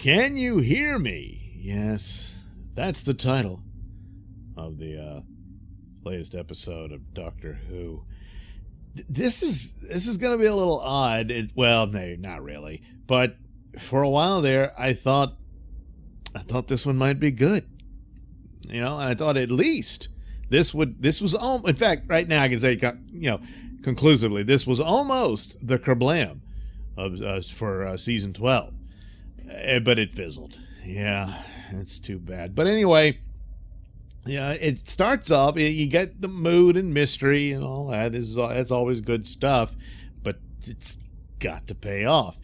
Can you hear me? Yes, that's the title of the latest episode of Doctor Who. This is going to be a little odd. Well, no, not really. But for a while there, I thought this one might be good. You know, and I thought at least this was in fact, right now I can say, conclusively, this was almost the Kerblam of for season 12. But it fizzled. Yeah, it's too bad. But anyway, yeah, it starts off, you get the mood and mystery and all that. That's always good stuff, but it's got to pay off.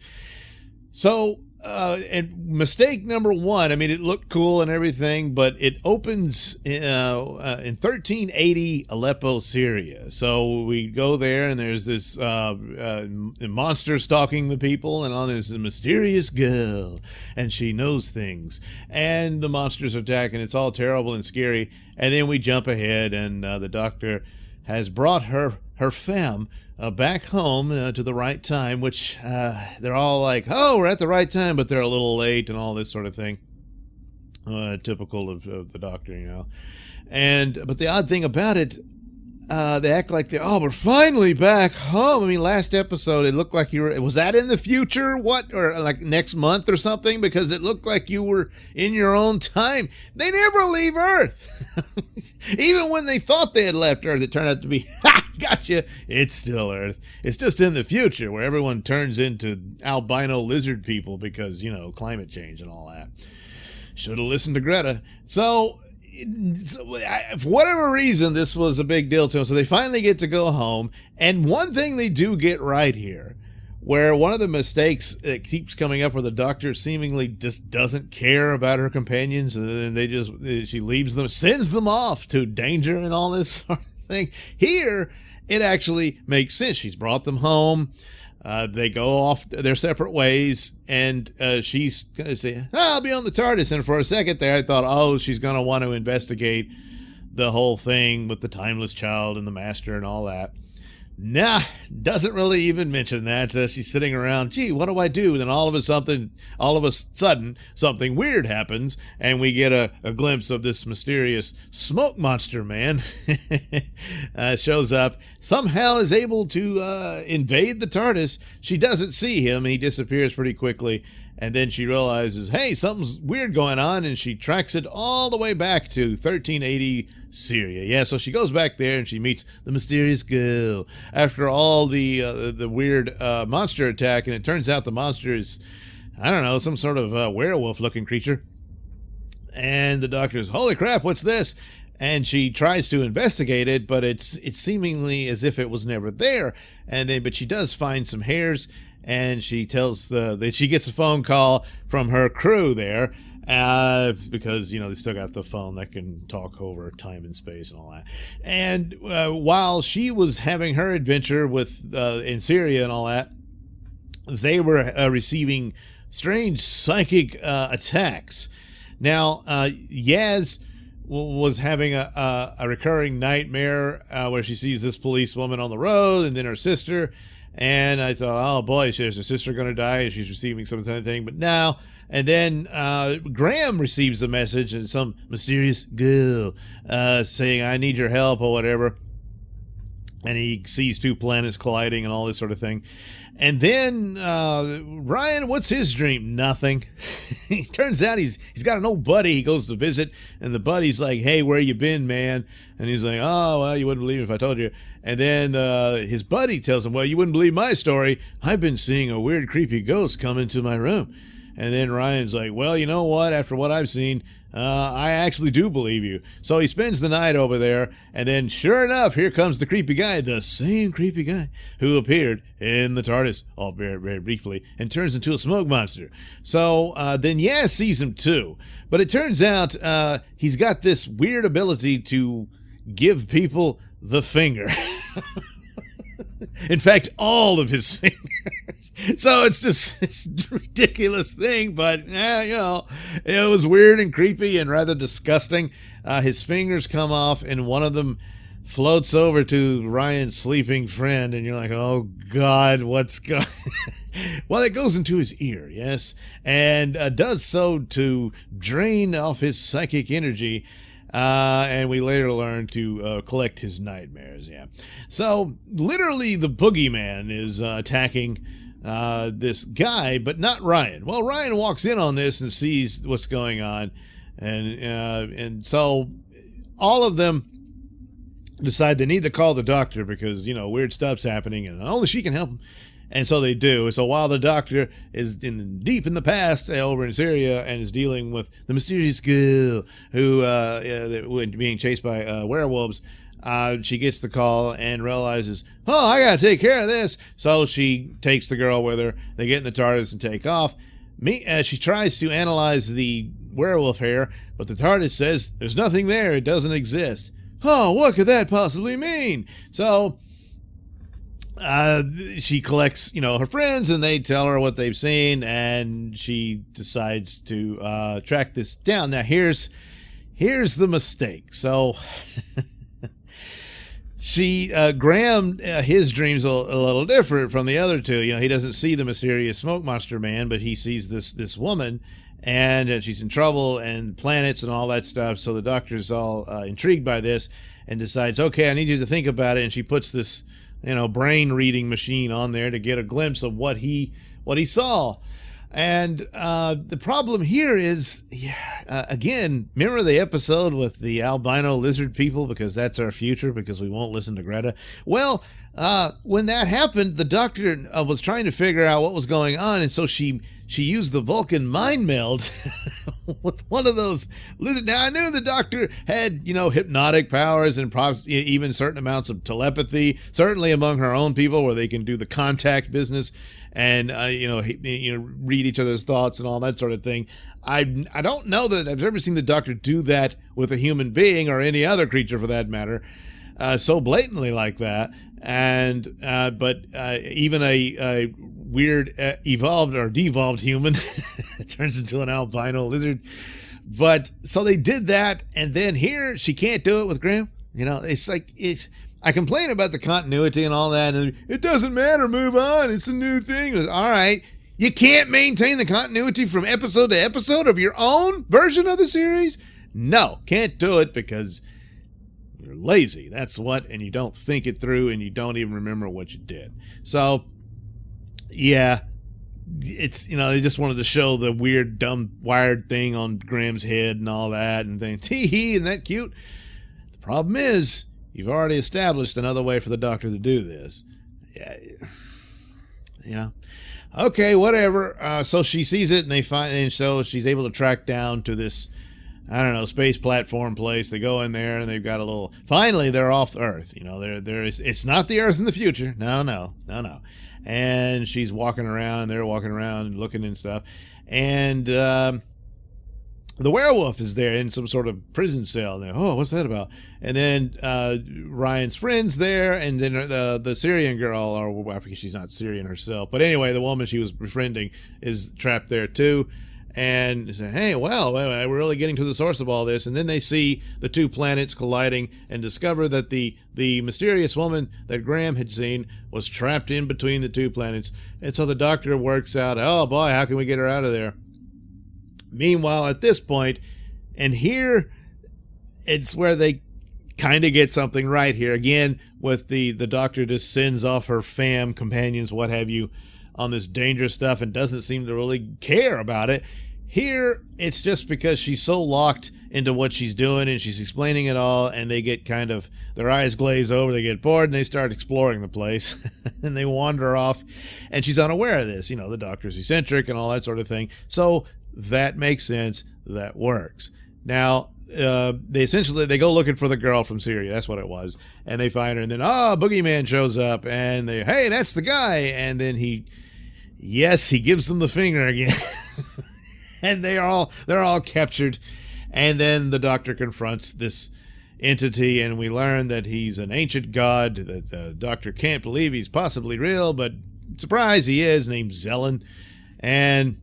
So, and mistake number one, I mean, it looked cool and everything, but it opens in 1380 Aleppo, Syria. So we go there, and there's this monster stalking the people, and there's a mysterious girl, and she knows things. And the monsters attack, and it's all terrible and scary. And then we jump ahead, and the doctor has brought her femme back home to the right time, which they're all like, oh, we're at the right time, but they're a little late and all this sort of thing. Typical of the doctor, you know. But the odd thing about it, they act like we're finally back home. I mean, last episode, it looked like was that in the future? What? Or like next month or something? Because it looked like you were in your own time. They never leave Earth. Even when they thought they had left Earth, it turned out to be, gotcha, it's still Earth. It's just in the future where everyone turns into albino lizard people because, climate change and all that. Should have listened to Greta. So, for whatever reason, this was a big deal to them. So they finally get to go home. And one thing they do get right here, where one of the mistakes that keeps coming up where the doctor seemingly just doesn't care about her companions, and she leaves them, sends them off to danger and all this sort of thing. Here, it actually makes sense. She's brought them home. They go off their separate ways, and she's going to say, I'll be on the TARDIS. And for a second there, I thought, she's going to want to investigate the whole thing with the timeless child and the master and all that. Nah, doesn't really even mention that. She's sitting around, gee, what do I do? And then all of a sudden, something weird happens, and we get a glimpse of this mysterious smoke monster man shows up, somehow is able to invade the TARDIS. She doesn't see him. He disappears pretty quickly, and then she realizes, hey, something's weird going on, and she tracks it all the way back to 1380 Syria. Yeah, so she goes back there and she meets the mysterious girl after all the weird monster attack, and it turns out the monster is, I don't know, some sort of werewolf-looking creature. And the doctor's, holy crap, what's this? And she tries to investigate it, but it's seemingly as if it was never there. But she does find some hairs, and she tells that she gets a phone call from her crew there. Because, they still got the phone that can talk over time and space and all that. And while she was having her adventure in Syria and all that, they were receiving strange psychic attacks. Now, Yaz was having a recurring nightmare where she sees this policewoman on the road, and then her sister. And I thought, oh boy, is her sister going to die? She's receiving some kind of thing. But no. And then Graham receives a message, and some mysterious girl saying, I need your help or whatever. And he sees two planets colliding and all this sort of thing. And then Ryan, what's his dream? Nothing. It turns out he's got an old buddy he goes to visit, and the buddy's like, hey, where you been, man? And he's like, oh, well, you wouldn't believe it if I told you. And then his buddy tells him, well, you wouldn't believe my story. I've been seeing a weird, creepy ghost come into my room. And then Ryan's like, well, you know what? After what I've seen, I actually do believe you. So he spends the night over there, and then sure enough, here comes the creepy guy, the same creepy guy who appeared in the TARDIS, all very, very briefly, and turns into a smoke monster. So then Yaz sees him too. But it turns out he's got this weird ability to give people the finger. In fact, all of his fingers. So it's just this ridiculous thing, but it was weird and creepy and rather disgusting. His fingers come off, and one of them floats over to Ryan's sleeping friend, and you're like, oh God, what's going Well, it goes into his ear, yes, and does so to drain off his psychic energy. And we later learn to collect his nightmares, yeah. So, literally, the boogeyman is attacking this guy, but not Ryan. Well, Ryan walks in on this and sees what's going on, and so all of them decide they need to call the doctor because, weird stuff's happening, and only she can help them. And so they do. So while the doctor is deep in the past over in Syria and is dealing with the mysterious girl who being chased by werewolves, she gets the call and realizes, oh, I got to take care of this. So she takes the girl with her. They get in the TARDIS and take off. She tries to analyze the werewolf hair, but the TARDIS says there's nothing there. It doesn't exist. Oh, what could that possibly mean? So she collects, her friends, and they tell her what they've seen, and she decides to track this down. Now, here's the mistake. So Graham, his dream's a little different from the other two. He doesn't see the mysterious smoke monster man, but he sees this woman, and she's in trouble, and planets and all that stuff. So the doctor's all intrigued by this and decides, okay, I need you to think about it. And she puts this brain reading machine on there to get a glimpse of what he saw. And the problem here is, again, remember the episode with the albino lizard people, because that's our future, because we won't listen to Greta. Well, when that happened, the doctor was trying to figure out what was going on, and so she used the Vulcan mind meld with one of those lizards. Now, I knew the doctor had, hypnotic powers and even certain amounts of telepathy, certainly among her own people, where they can do the contact business and, read each other's thoughts and all that sort of thing. I don't know that I've ever seen the doctor do that with a human being or any other creature for that matter, so blatantly like that. And but even a weird evolved or devolved human turns into an albino lizard. But so they did that, and then here she can't do it with Graham. It's like I complain about the continuity and all that, and it doesn't matter, move on, it's a new thing. All right, you can't maintain the continuity from episode to episode of your own version of the series? No, can't do it because you're lazy, that's what, and you don't think it through, and you don't even remember what you did. So, yeah, it's, they just wanted to show the weird, dumb, wired thing on Graham's head and all that, and think, tee-hee, isn't that cute? The problem is, you've already established another way for the doctor to do this. Okay, whatever. So she sees it, and so she's able to track down to this, space platform place. They go in there, and they've got a little. Finally, they're off Earth. It's not the Earth in the future. No. And she's walking around, and they're walking around and looking and stuff, and the werewolf is there in some sort of prison cell. And oh, what's that about? And then Ryan's friend's there, and then the Syrian girl, or I forget, she's not Syrian herself, but anyway, the woman she was befriending is trapped there too. And say, hey, well, we're really getting to the source of all this. And then they see the two planets colliding and discover that the mysterious woman that Graham had seen was trapped in between the two planets. And so the doctor works out, oh boy, how can we get her out of there? Meanwhile, at this point, and here it's where they kind of get something right here again, with the doctor just sends off her companions, what have you, on this dangerous stuff and doesn't seem to really care about it. Here, it's just because she's so locked into what she's doing and she's explaining it all, and they get their eyes glaze over, they get bored, and they start exploring the place and they wander off, and she's unaware of this. The doctor's eccentric and all that sort of thing. So that makes sense. That works. Now, they go looking for the girl from Syria. That's what it was. And they find her, and then, Boogeyman shows up, and hey, that's the guy. And then he gives them the finger again. And they're all captured. And then the doctor confronts this entity, and we learn that he's an ancient god that the doctor can't believe he's possibly real, but surprise, he is, named Zelen. And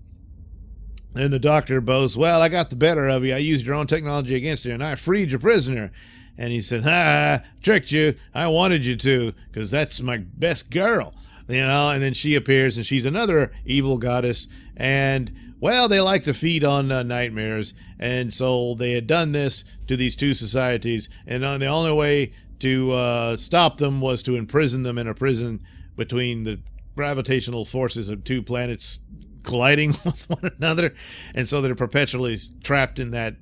then the doctor boasts, well, I got the better of you. I used your own technology against you, and I freed your prisoner. And he said, tricked you. I wanted you to, because that's my best girl. and then she appears, and she's another evil goddess, and well, they like to feed on nightmares, and so they had done this to these two societies, and the only way to stop them was to imprison them in a prison between the gravitational forces of two planets colliding with one another, and so they're perpetually trapped in that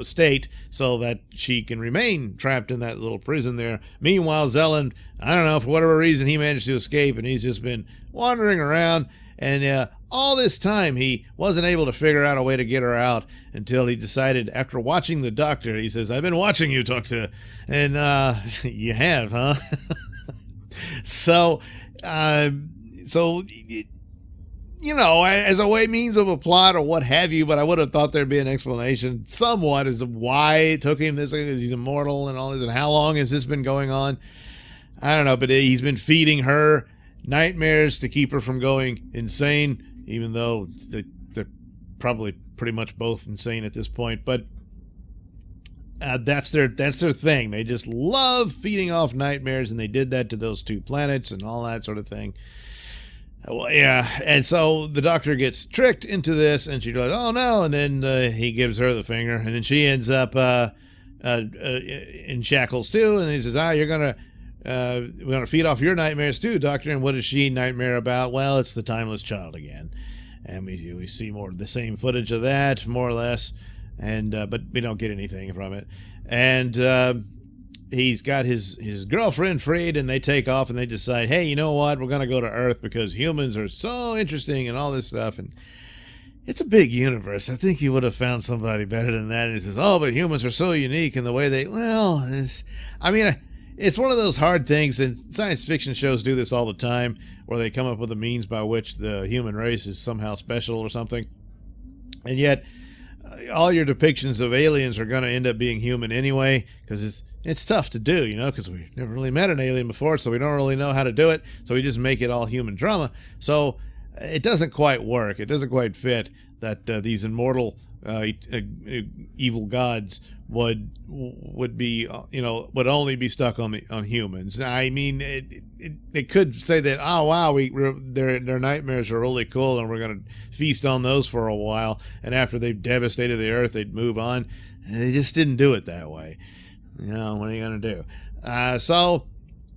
state, so that she can remain trapped in that little prison there. Meanwhile, Zelen, I don't know, for whatever reason, he managed to escape, and he's just been wandering around, and all this time he wasn't able to figure out a way to get her out until he decided, after watching the doctor, he says, "I've been watching you, Doctor," and you have, huh? So as a means of a plot or what have you, but I would have thought there'd be an explanation somewhat as to why it took him this, because he's immortal and all this, and how long has this been going on? I don't know, but he's been feeding her nightmares to keep her from going insane, even though they're probably pretty much both insane at this point. But that's their thing. They just love feeding off nightmares, and they did that to those two planets and all that sort of thing. Well, yeah, and so the doctor gets tricked into this, and she goes, "Oh no!" And then he gives her the finger, and then she ends up in shackles too. And he says, we're gonna feed off your nightmares too, Doctor." And what does she nightmare about? Well, it's the timeless child again, and we see more of the same footage of that, more or less, and but we don't get anything from it. And he's got his girlfriend freed, and they take off, and they decide, hey, you know what? We're going to go to Earth because humans are so interesting and all this stuff. And it's a big universe. I think he would have found somebody better than that. And he says, oh, but humans are so unique in the way they, it's one of those hard things, and science fiction shows do this all the time, where they come up with a means by which the human race is somehow special or something. And yet, all your depictions of aliens are going to end up being human anyway, because it's tough to do, because we've never really met an alien before, so we don't really know how to do it, so we just make it all human drama. So it doesn't quite work. It doesn't quite fit that these immortal evil gods would be, would only be stuck on humans. I mean, it could say that, oh wow, their nightmares are really cool, and we're going to feast on those for a while, and after they've devastated the Earth, they'd move on. They just didn't do it that way. What are you going to do? So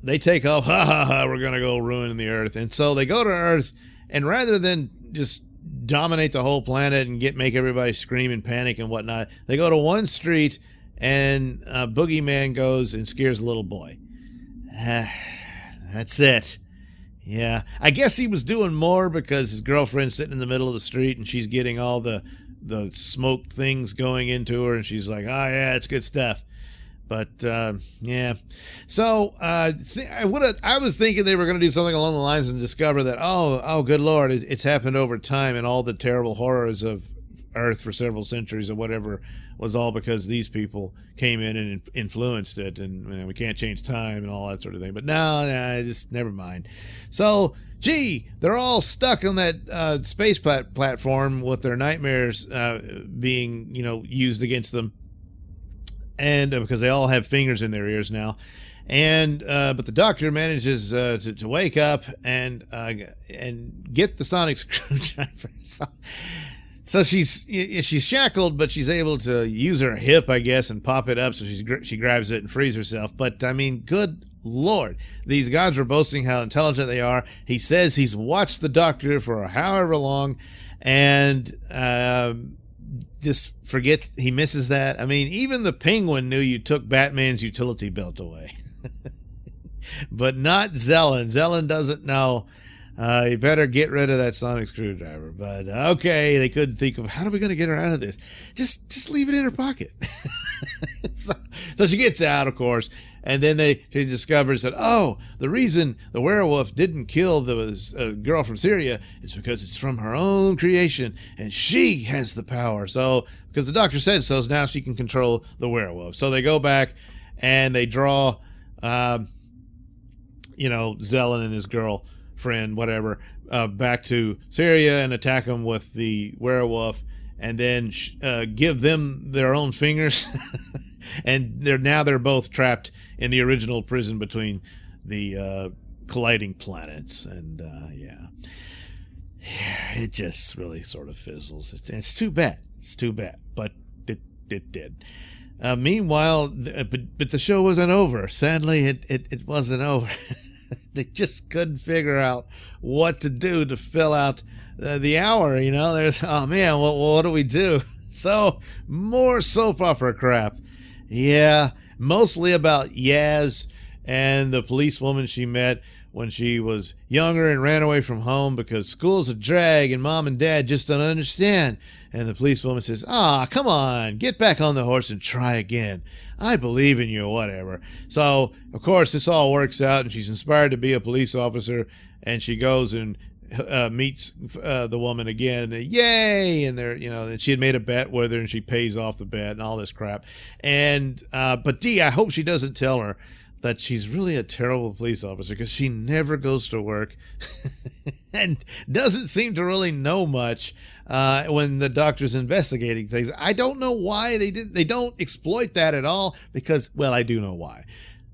they take off, we're going to go ruin the Earth. And so they go to Earth, and rather than just dominate the whole planet and make everybody scream and panic and whatnot, they go to one street, and Boogeyman goes and scares a little boy. That's it. Yeah. I guess he was doing more because his girlfriend's sitting in the middle of the street, and she's getting all the smoke things going into her, and she's like, oh yeah, it's good stuff. But yeah, so I was thinking they were going to do something along the lines and discover that, oh good Lord, it's happened over time, and all the terrible horrors of Earth for several centuries or whatever was all because these people came in and influenced it, and we can't change time and all that sort of thing. But no, just never mind. So they're all stuck on that space platform with their nightmares being used against them. And because they all have fingers in their ears now, and but the doctor manages to wake up and get the sonic screwdriver. So she's shackled, but she's able to use her hip, I guess, and pop it up. So she grabs it and frees herself. But I mean, good Lord, these gods were boasting how intelligent they are. He says he's watched the doctor for however long, and just forgets, he misses that. I mean, even the Penguin knew you took Batman's utility belt away. But not Zelen. Zelen doesn't know. You better get rid of that sonic screwdriver. But okay, they couldn't think of, how are we going to get her out of this? Just leave it in her pocket. So she gets out, of course. And then she discovers that, the reason the werewolf didn't kill the girl from Syria is because it's from her own creation, and she has the power. So, because the doctor said so now she can control the werewolf. So they go back and they draw, Zelen and his girlfriend, whatever, back to Syria and attack them with the werewolf, and then give them their own fingers. And they're both trapped in the original prison between the colliding planets, and it just really sort of fizzles. It's too bad. It's too bad, but it did. Meanwhile, but the show wasn't over. Sadly, it wasn't over. They just couldn't figure out what to do to fill out the hour. There's, oh man, what do we do? So, more soap opera crap. Yeah, mostly about Yaz and the policewoman she met when she was younger and ran away from home because school's a drag and mom and dad just don't understand. And the policewoman says, come on, get back on the horse and try again. I believe in you, whatever. So, of course, this all works out, and she's inspired to be a police officer, and she goes and meets the woman again, and yay, and and she had made a bet with her, and she pays off the bet and all this crap. And but Dee, I hope she doesn't tell her that she's really a terrible police officer, because she never goes to work and doesn't seem to really know much when the doctor's investigating things. I don't know why they don't exploit that at all, because, well, I do know why.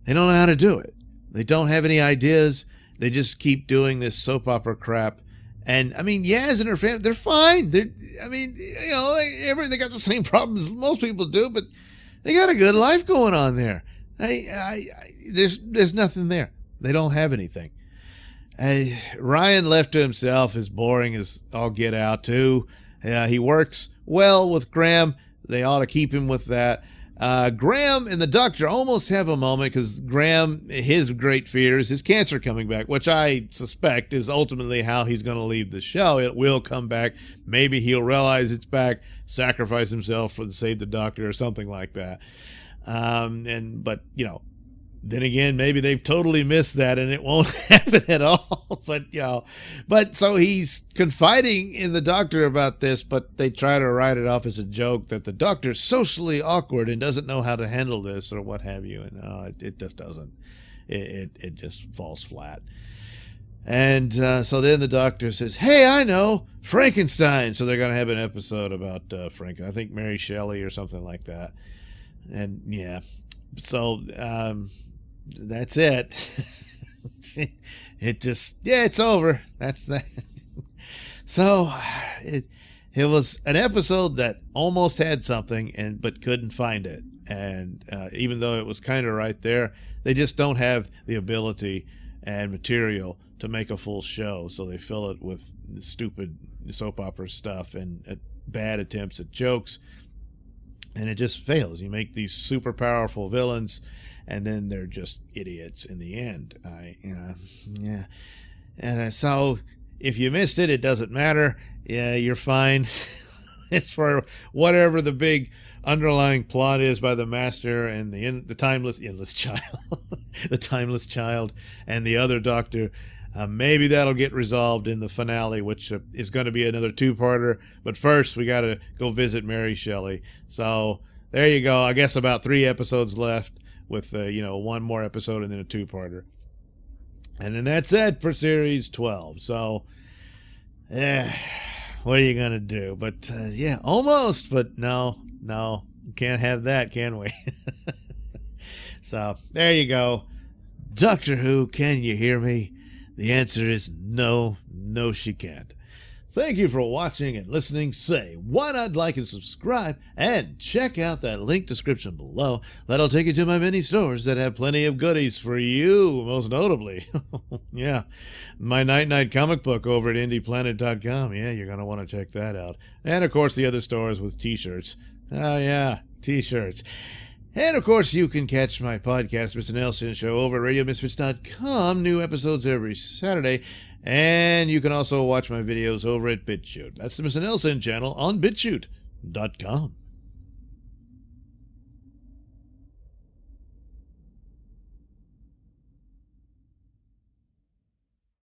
They don't know how to do it. They don't have any ideas. They just keep doing this soap opera crap. And, I mean, Yaz and her family, they're fine. They got the same problems most people do, but they got a good life going on there. There's nothing there. They don't have anything. Ryan, left to himself, is boring as all get out, too. He works well with Graham. They ought to keep him with that. Graham and the doctor almost have a moment, because Graham, his great fear is his cancer coming back, which I suspect is ultimately how he's going to leave the show. It will come back. Maybe he'll realize it's back, sacrifice himself to save the doctor or something like that. But then again, maybe they've totally missed that and it won't happen at all. But so he's confiding in the doctor about this, but they try to write it off as a joke that the doctor's socially awkward and doesn't know how to handle this or what have you. And it just doesn't. It just falls flat. And so then the doctor says, hey, I know, Frankenstein. So they're going to have an episode about Frankenstein. I think Mary Shelley or something like that. And yeah, so that's it. It's over. That's that. So it was an episode that almost had something but couldn't find it. And even though it was kind of right there, they just don't have the ability and material to make a full show. So they fill it with stupid soap opera stuff and bad attempts at jokes. And it just fails. You make these super powerful villains, and then they're just idiots in the end. So if you missed it, it doesn't matter. Yeah, you're fine. It's for whatever the big underlying plot is by the master and the timeless child, the timeless child, and the other doctor. Maybe that'll get resolved in the finale, which is going to be another two-parter. But first, we got to go visit Mary Shelley. So there you go. I guess about 3 episodes left with, one more episode and then a two-parter. And then that's it for Series 12. So, what are you going to do? But, almost. But no, can't have that, can we? So, there you go. Doctor Who, can you hear me? The answer is no, she can't. Thank you for watching and listening. Say, why not like and subscribe, and check out that link description below. That'll take you to my many stores that have plenty of goodies for you, most notably. Yeah, my night comic book over at indieplanet.com. Yeah, you're going to want to check that out. And, of course, the other stores with t-shirts. Oh, yeah, t-shirts. And, of course, you can catch my podcast, Mr Nailsin Show, over at RadioMisfits.com. New episodes every Saturday. And you can also watch my videos over at BitChute. That's the Mr Nailsin channel on BitChute.com.